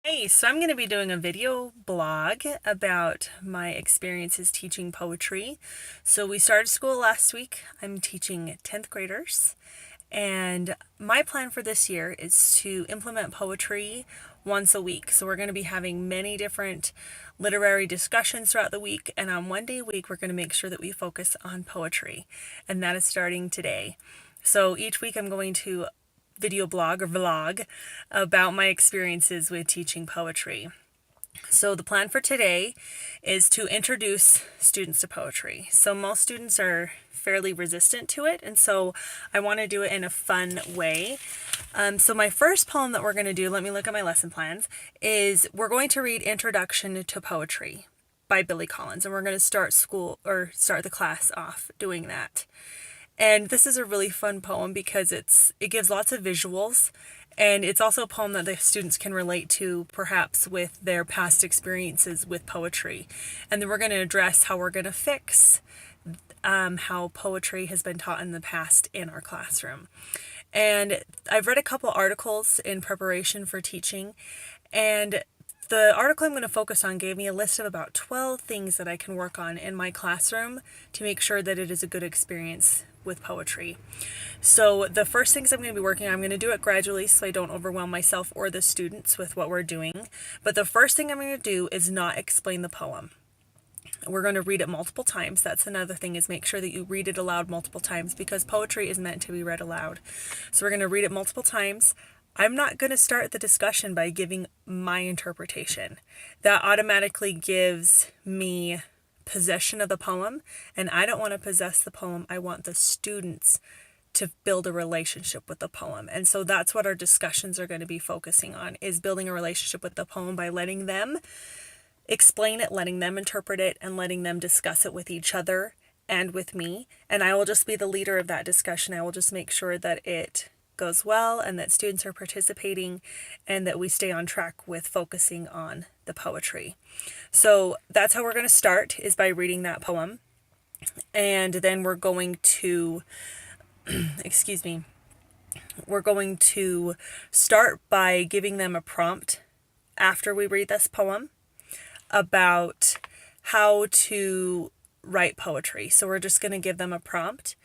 Hey, so I'm going to be doing a video blog about my experiences teaching poetry. So we started school last week. I'm teaching 10th graders, and my plan for this year is to implement poetry once a week. So we're going to be having many different literary discussions throughout the week, and on one day a week, we're going to make sure that we focus on poetry, and that is starting today. So each week I'm going to video blog or vlog about my experiences with teaching poetry. So the plan for today is to introduce students to poetry. So most students are fairly resistant to it, and so I want to do it in a fun way. So my first poem that we're going to do, let me look at my lesson plans, is we're going to read Introduction to Poetry by Billy Collins, and we're going to start the class off doing that. And this is a really fun poem because it gives lots of visuals, and it's also a poem that the students can relate to perhaps with their past experiences with poetry. And then we're going to address how we're going to fix how poetry has been taught in the past in our classroom. And I've read a couple articles in preparation for teaching, and the article I'm going to focus on gave me a list of about 12 things that I can work on in my classroom to make sure that it is a good experience with poetry. So the first things I'm going to be working on, I'm going to do it gradually so I don't overwhelm myself or the students with what we're doing. But the first thing I'm going to do is not explain the poem. We're going to read it multiple times. That's another thing, is make sure that you read it aloud multiple times, because poetry is meant to be read aloud. So we're going to read it multiple times. I'm not going to start the discussion by giving my interpretation. That automatically gives me possession of the poem, and I don't want to possess the poem. I want the students to build a relationship with the poem. And so that's what our discussions are going to be focusing on, is building a relationship with the poem by letting them explain it, letting them interpret it, and letting them discuss it with each other and with me. And I will just be the leader of that discussion. I will just make sure that it goes well and that students are participating and that we stay on track with focusing on the poetry. So that's how we're going to start, is by reading that poem. And then we're going to, we're going to start by giving them a prompt after we read this poem about how to write poetry. So we're just going to give them a prompt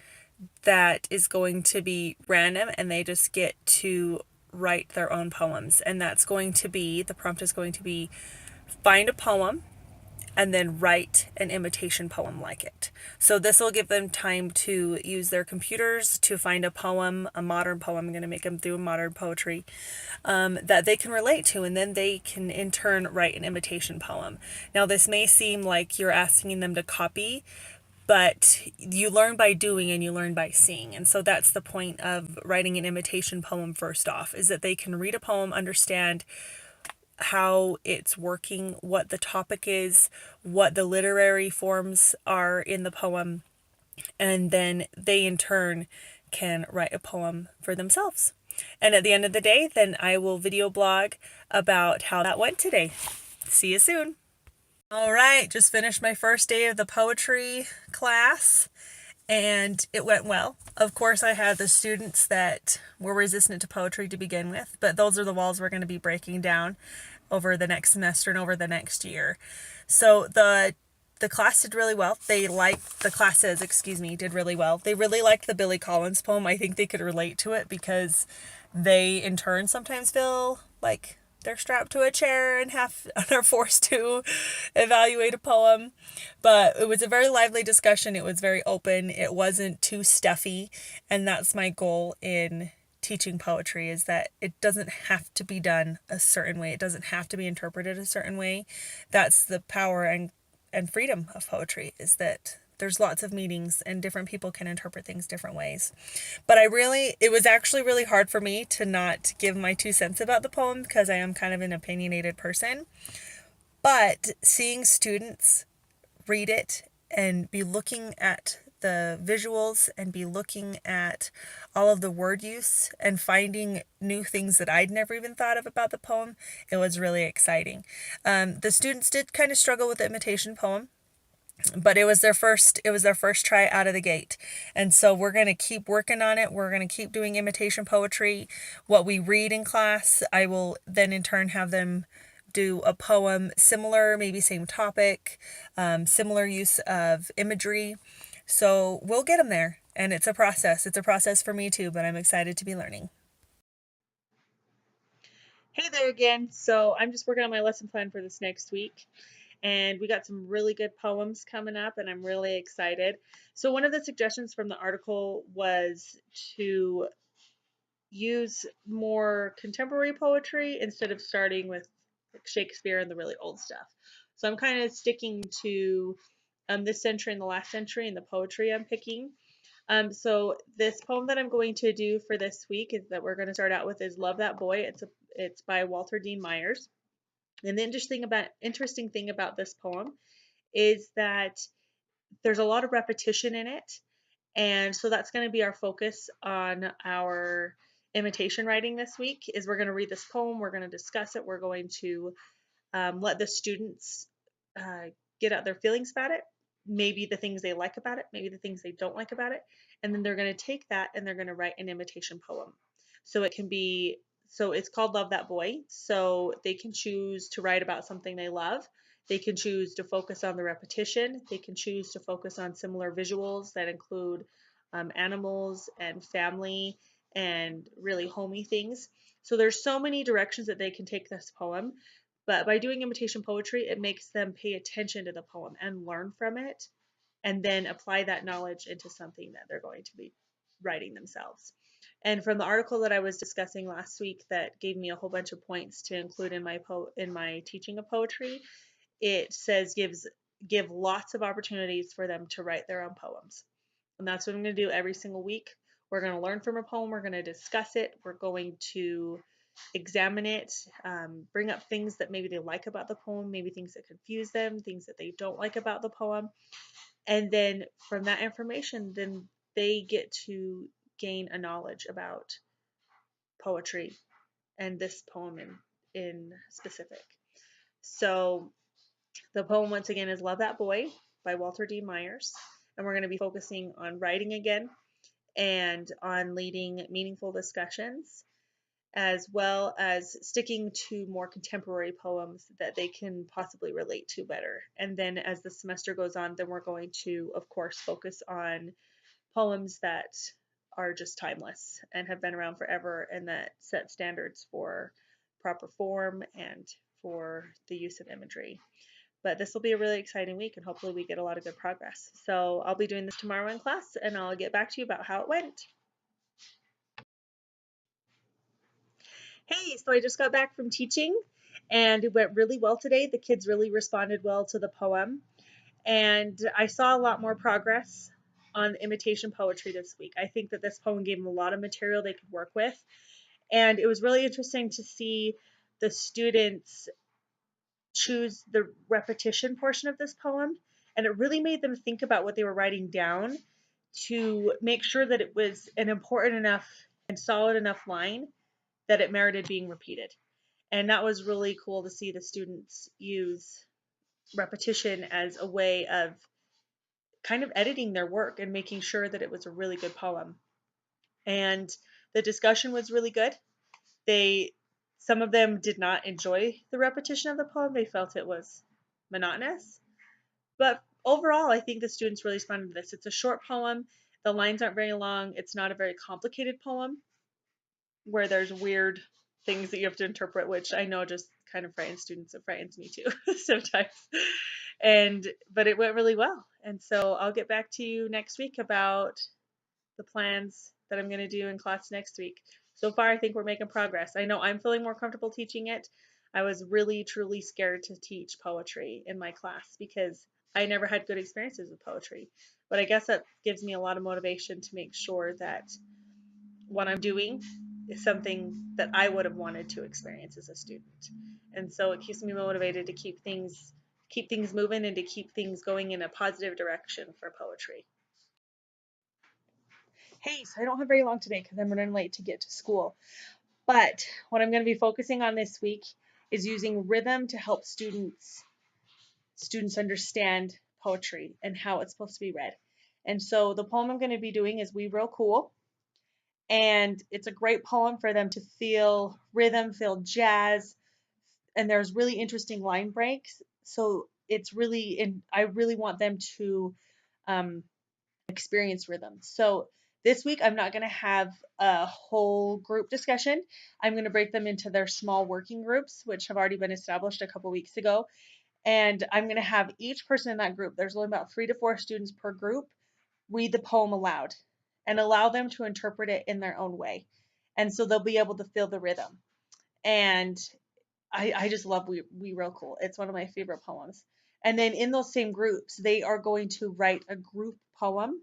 that is going to be random, and they just get to write their own poems. And that's going to be, the prompt is going to be, find a poem and then write an imitation poem like it. So this will give them time to use their computers to find a poem, a modern poem. I'm going to make them do modern poetry that they can relate to, and then they can in turn write an imitation poem. Now this may seem like you're asking them to copy, but you learn by doing and you learn by seeing. And so that's the point of writing an imitation poem first off, is that they can read a poem, understand how it's working, what the topic is, what the literary forms are in the poem, and then they in turn can write a poem for themselves. And at the end of the day, then I will video blog about how that went today. See you soon. All right, just finished my first day of the poetry class, and it went well. Of course, I had the students that were resistant to poetry to begin with, but those are the walls we're going to be breaking down over the next semester and over the next year. So the class did really well. The classes, did really well. They really liked the Billy Collins poem. I think they could relate to it because they in turn sometimes feel like they're strapped to a chair and are forced to evaluate a poem. But it was a very lively discussion. It was very open. It wasn't too stuffy. And that's my goal in teaching poetry, is that it doesn't have to be done a certain way. It doesn't have to be interpreted a certain way. That's the power and freedom of poetry, is that there's lots of meanings and different people can interpret things different ways. But it was actually really hard for me to not give my 2 cents about the poem, because I am kind of an opinionated person. But seeing students read it and be looking at the visuals and be looking at all of the word use and finding new things that I'd never even thought of about the poem, it was really exciting. The students did kind of struggle with the imitation poem, but it was their first try out of the gate. And so we're going to keep working on it. We're going to keep doing imitation poetry. What we read in class, I will then in turn have them do a poem similar, maybe same topic, similar use of imagery. So we'll get them there. And it's a process. It's a process for me too, but I'm excited to be learning. Hey there again. So I'm just working on my lesson plan for this next week, and we got some really good poems coming up, and I'm really excited. So one of the suggestions from the article was to use more contemporary poetry instead of starting with like Shakespeare and the really old stuff. So I'm kind of sticking to this century and the last century and the poetry I'm picking. So this poem that I'm going to do for this week is that we're going to start out with is "Love That Boy." It's by Walter Dean Myers. And the interesting thing about this poem is that there's a lot of repetition in it, and so that's going to be our focus on our imitation writing this week. Is we're going to read this poem, we're going to discuss it, we're going to let the students uh, get out their feelings about it, maybe the things they like about it, maybe the things they don't like about it, and then they're going to take that and they're going to write an imitation poem. So it can be so it's called Love That Boy. So they can choose to write about something they love. They can choose to focus on the repetition. They can choose to focus on similar visuals that include animals and family and really homey things. So there's so many directions that they can take this poem, but by doing imitation poetry, it makes them pay attention to the poem and learn from it, and then apply that knowledge into something that they're going to be writing themselves. And from the article that I was discussing last week that gave me a whole bunch of points to include in my teaching of poetry, it says give lots of opportunities for them to write their own poems. And that's what I'm going to do every single week. We're going to learn from a poem, we're going to discuss it, we're going to examine it, bring up things that maybe they like about the poem, maybe things that confuse them, things that they don't like about the poem. And then from that information, then they get to gain a knowledge about poetry and this poem in specific. So the poem once again is Love That Boy by Walter D. Myers. And we're going to be focusing on writing again and on leading meaningful discussions, as well as sticking to more contemporary poems that they can possibly relate to better. And then as the semester goes on, then we're going to, of course, focus on poems that are just timeless and have been around forever and that set standards for proper form and for the use of imagery. But this will be a really exciting week, and hopefully we get a lot of good progress. So I'll be doing this tomorrow in class, and I'll get back to you about how it went. Hey, so I just got back from teaching and it went really well today. The kids really responded well to the poem, and I saw a lot more progress on imitation poetry this week. I think that this poem gave them a lot of material they could work with, and it was really interesting to see the students choose the repetition portion of this poem, and it really made them think about what they were writing down to make sure that it was an important enough and solid enough line that it merited being repeated. And that was really cool to see the students use repetition as a way of kind of editing their work and making sure that it was a really good poem. And the discussion was really good. They Some of them did not enjoy the repetition of the poem. They felt it was monotonous. But overall, I think the students really responded to this. It's a short poem. The lines aren't very long. It's not a very complicated poem where there's weird things that you have to interpret, which I know just kind of frightens students. It frightens me too sometimes. But it went really well. And so I'll get back to you next week about the plans that I'm going to do in class next week. So far, I think we're making progress. I know I'm feeling more comfortable teaching it. I was really, truly scared to teach poetry in my class because I never had good experiences with poetry. But I guess that gives me a lot of motivation to make sure that what I'm doing is something that I would have wanted to experience as a student. And so it keeps me motivated to keep things moving and to keep things going in a positive direction for poetry. Hey, so I don't have very long today because I'm running late to get to school. But what I'm going to be focusing on this week is using rhythm to help students understand poetry and how it's supposed to be read. And so the poem I'm going to be doing is We Real Cool. And it's a great poem for them to feel rhythm, feel jazz, and there's really interesting line breaks. So it's really, and I really want them to um, experience rhythm. So this week, I'm not going to have a whole group discussion. I'm going to break them into their small working groups, which have already been established a couple weeks ago. And I'm going to have each person in that group, there's only about 3 to 4 students per group, read the poem aloud and allow them to interpret it in their own way. And so they'll be able to feel the rhythm. And I just love We Real Cool. It's one of my favorite poems. And then in those same groups, they are going to write a group poem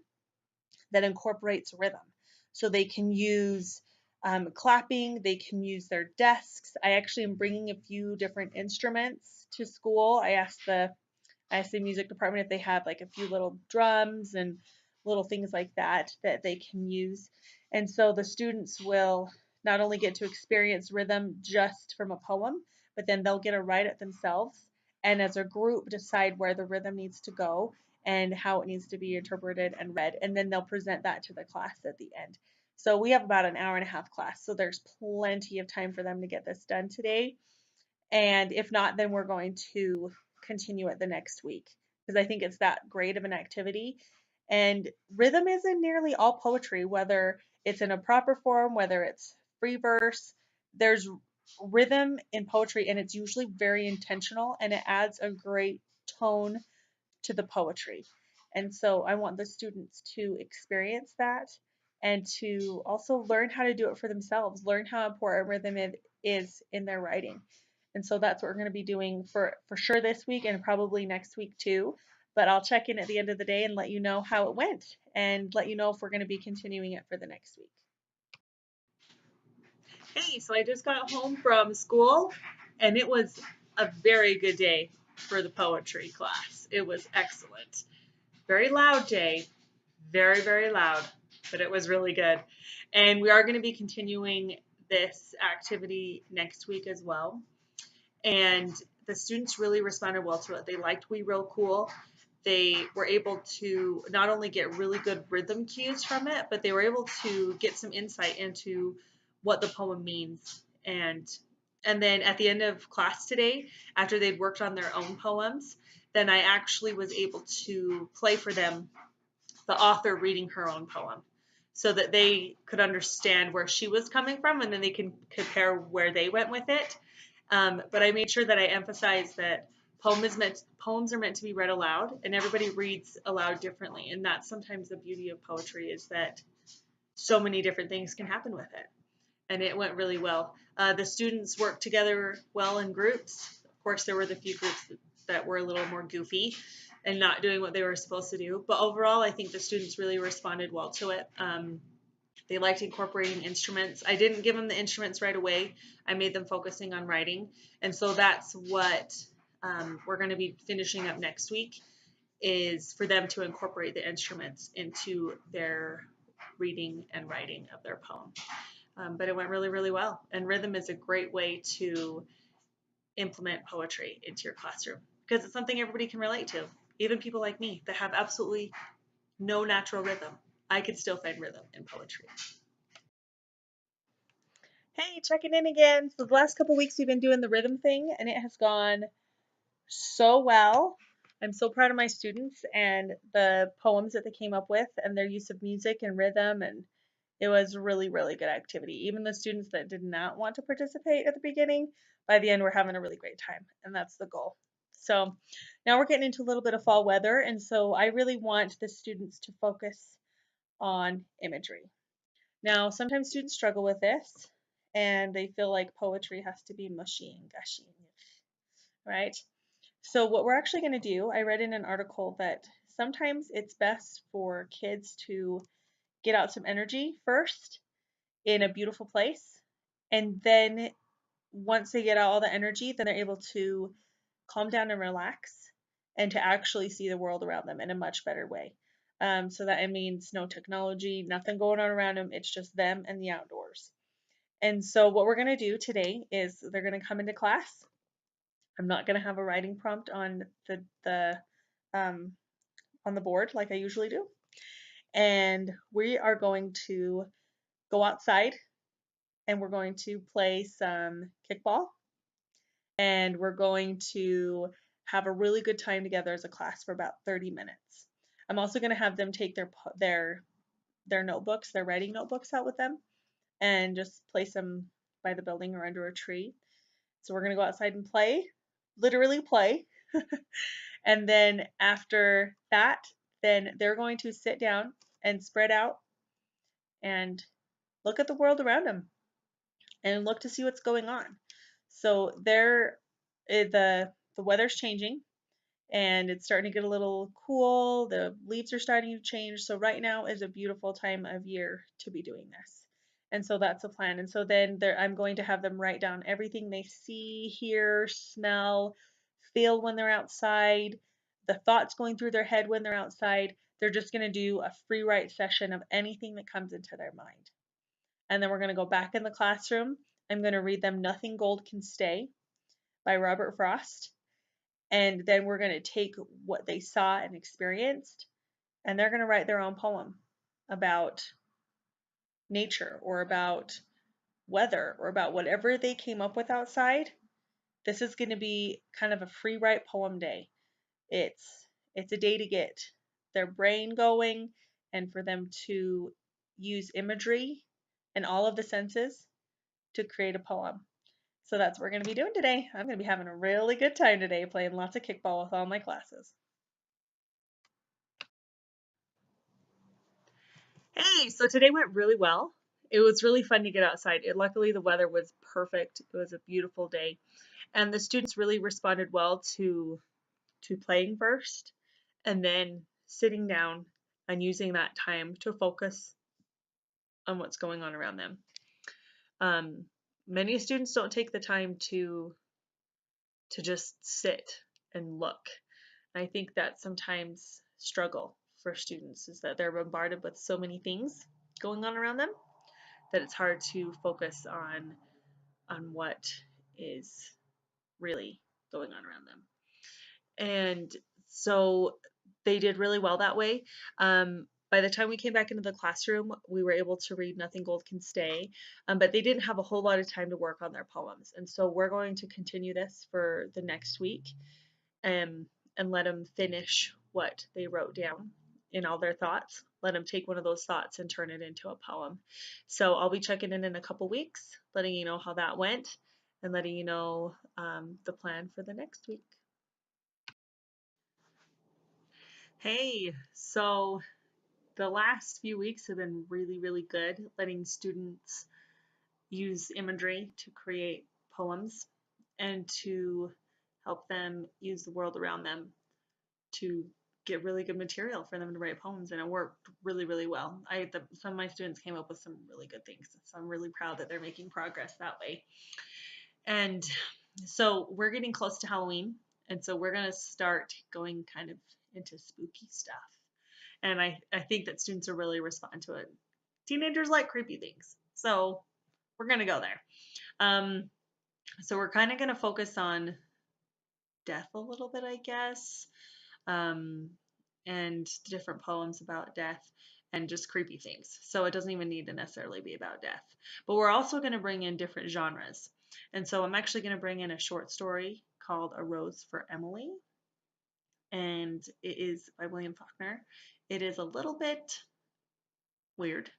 that incorporates rhythm. So they can use clapping, they can use their desks. I actually am bringing a few different instruments to school. I asked the music department if they have like a few little drums and little things like that that they can use. And so the students will not only get to experience rhythm just from a poem, but then they'll get to write it themselves and as a group decide where the rhythm needs to go and how it needs to be interpreted and read. And then they'll present that to the class at the end. So we have about an hour and a half class. So there's plenty of time for them to get this done today. And if not, then we're going to continue it the next week because I think it's that great of an activity. And rhythm is in nearly all poetry, whether it's in a proper form, whether it's free verse. There's rhythm in poetry, and it's usually very intentional and it adds a great tone to the poetry. And so I want the students to experience that and to also learn how to do it for themselves, learn how important rhythm is in their writing. And so that's what we're going to be doing for sure this week and probably next week too. But I'll check in at the end of the day and let you know how it went and let you know if we're going to be continuing it for the next week. Hey, so I just got home from school and it was a very good day for the poetry class. It was excellent. Very loud day, very, very loud, but it was really good. And we are going to be continuing this activity next week as well. And the students really responded well to it. They liked We Real Cool. They were able to not only get really good rhythm cues from it, but they were able to get some insight into what the poem means. And then at the end of class today, after they'd worked on their own poems, then I actually was able to play for them the author reading her own poem so that they could understand where she was coming from and then they can compare where they went with it. But I made sure that I emphasized that poems are meant to be read aloud and everybody reads aloud differently. And that's sometimes the beauty of poetry is that so many different things can happen with it. And it went really well. The students worked together well in groups. Of course, there were the few groups that were a little more goofy and not doing what they were supposed to do. But overall, I think the students really responded well to it. They liked incorporating instruments. I didn't give them the instruments right away. I made them focusing on writing. And so that's what we're going to be finishing up next week is for them to incorporate the instruments into their reading and writing of their poem. But it went really, really well. And rhythm is a great way to implement poetry into your classroom because it's something everybody can relate to. Even people like me that have absolutely no natural rhythm, I can still find rhythm in poetry. Hey, checking in again. So the last couple weeks we've been doing the rhythm thing and it has gone so well. I'm so proud of my students and the poems that they came up with and their use of music and rhythm, and it was a really, really good activity. Even the students that did not want to participate at the beginning, by the end we're having a really great time, and that's the goal. So now we're getting into a little bit of fall weather, and so I really want the students to focus on imagery. Now, sometimes students struggle with this and they feel like poetry has to be mushy and gushy, right? So what we're actually going to do, I read in an article that sometimes it's best for kids to get out some energy first in a beautiful place. And then once they get out all the energy, then they're able to calm down and relax and to actually see the world around them in a much better way. So that it means no technology, nothing going on around them. It's just them and the outdoors. And so what we're going to do today is they're going to come into class. I'm not going to have a writing prompt on um, on the board like I usually do. And we are going to go outside and we're going to play some kickball and we're going to have a really good time together as a class for about 30 minutes. I'm also going to have them take their notebooks, their writing notebooks out with them and just place them by the building or under a tree. So we're going to go outside and play, literally play. And then after that, then they're going to sit down and spread out and look at the world around them and look to see what's going on. So the weather's changing and it's starting to get a little cool. The leaves are starting to change. So right now is a beautiful time of year to be doing this. And so that's the plan. And so then I'm going to have them write down everything they see, hear, smell, feel when they're outside, the thoughts going through their head when they're outside. They're just going to do a free write session of anything that comes into their mind. And then we're going to go back in the classroom. I'm going to read them Nothing Gold Can Stay by Robert Frost. And then we're going to take what they saw and experienced, and they're going to write their own poem about nature or about weather or about whatever they came up with outside. This is going to be kind of a free write poem day. It's a day to get their brain going and for them to use imagery and all of the senses to create a poem. So that's what we're going to be doing today. I'm going to be having a really good time today playing lots of kickball with all my classes. Hey, so today went really well. It was really fun to get outside. Luckily, the weather was perfect. It was a beautiful day. And the students really responded well to playing first and then sitting down and using that time to focus on what's going on around them. Many students don't take the time to just sit and look. I think that sometimes struggle for students is that they're bombarded with so many things going on around them that it's hard to focus on what is really going on around them. And so they did really well that way. By the time we came back into the classroom, we were able to read Nothing Gold Can Stay, but they didn't have a whole lot of time to work on their poems. And so we're going to continue this for the next week and let them finish what they wrote down in all their thoughts. Let them take one of those thoughts and turn it into a poem. So I'll be checking in a couple weeks, letting you know how that went and letting you know the plan for the next week. Hey, so the last few weeks have been really, really good, letting students use imagery to create poems and to help them use the world around them to get really good material for them to write poems, and it worked really, really well. Some of my students came up with some really good things, so I'm really proud that they're making progress that way. And so we're getting close to Halloween, and so we're going to start going kind of into spooky stuff. And I think that students will really respond to it. Teenagers like creepy things, so we're going to go there. So we're kind of going to focus on death a little bit, I guess, and different poems about death and just creepy things. So it doesn't even need to necessarily be about death. But we're also going to bring in different genres. And so I'm actually going to bring in a short story called A Rose for Emily. And it is by William Faulkner. It is a little bit weird.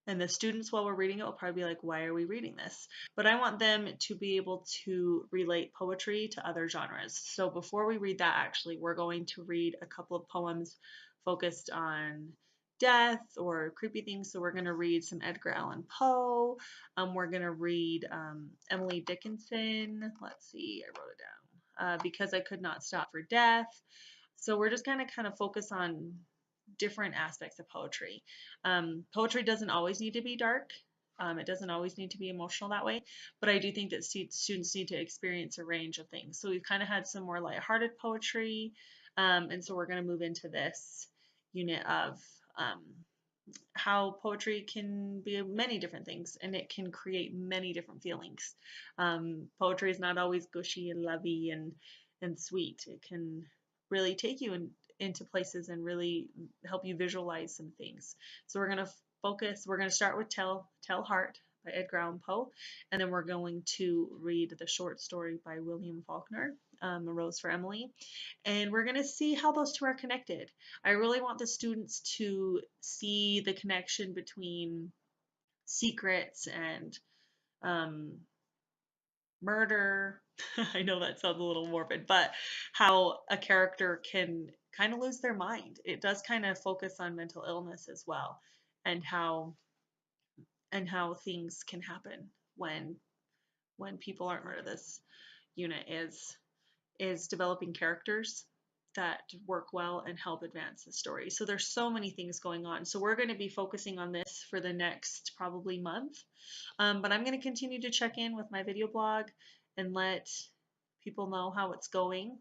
And the students, while we're reading it, will probably be like, why are we reading this? But I want them to be able to relate poetry to other genres. So before we read that, actually, we're going to read a couple of poems focused on death or creepy things. So we're going to read some Edgar Allan Poe. We're going to read Emily Dickinson. Let's see, I wrote it down. Because I Could Not Stop for Death. So we're just going to kind of focus on different aspects of poetry. Poetry doesn't always need to be dark. It doesn't always need to be emotional that way, but I do think that students need to experience a range of things. So we've kind of had some more lighthearted poetry, and so we're going to move into this unit of how poetry can be many different things and it can create many different feelings. Poetry is not always gushy and lovey and sweet. It can really take you into places and really help you visualize some things. So we're going to focus, we're going to start with Tell Heart by Edgar Allan Poe, and then we're going to read the short story by William Faulkner, A Rose for Emily, and we're going to see how those two are connected. I really want the students to see the connection between secrets and um, murder. I know that sounds a little morbid, but how a character can kind of lose their mind. It does kind of focus on mental illness as well, and how things can happen when people aren't murdered. This unit is developing characters that work well and help advance the story. So there's so many things going on. So we're going to be focusing on this for the next probably month. But I'm going to continue to check in with my video blog and let people know how it's going.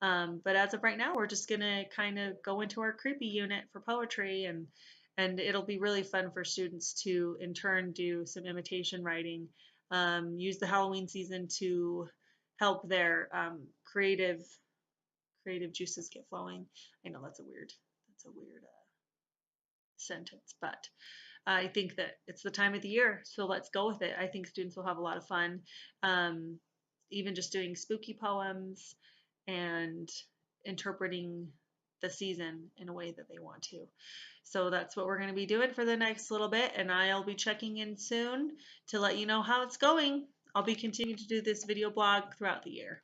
But as of right now, we're just going to kind of go into our creepy unit for poetry, and it'll be really fun for students to in turn do some imitation writing, use the Halloween season to help their creative juices get flowing. I know that's a weird sentence, but I think that it's the time of the year, so let's go with it. I think students will have a lot of fun, um, even just doing spooky poems and interpreting the season in a way that they want to. So that's what we're going to be doing for the next little bit, and I'll be checking in soon to let you know how it's going. I'll be continuing to do this video blog throughout the year.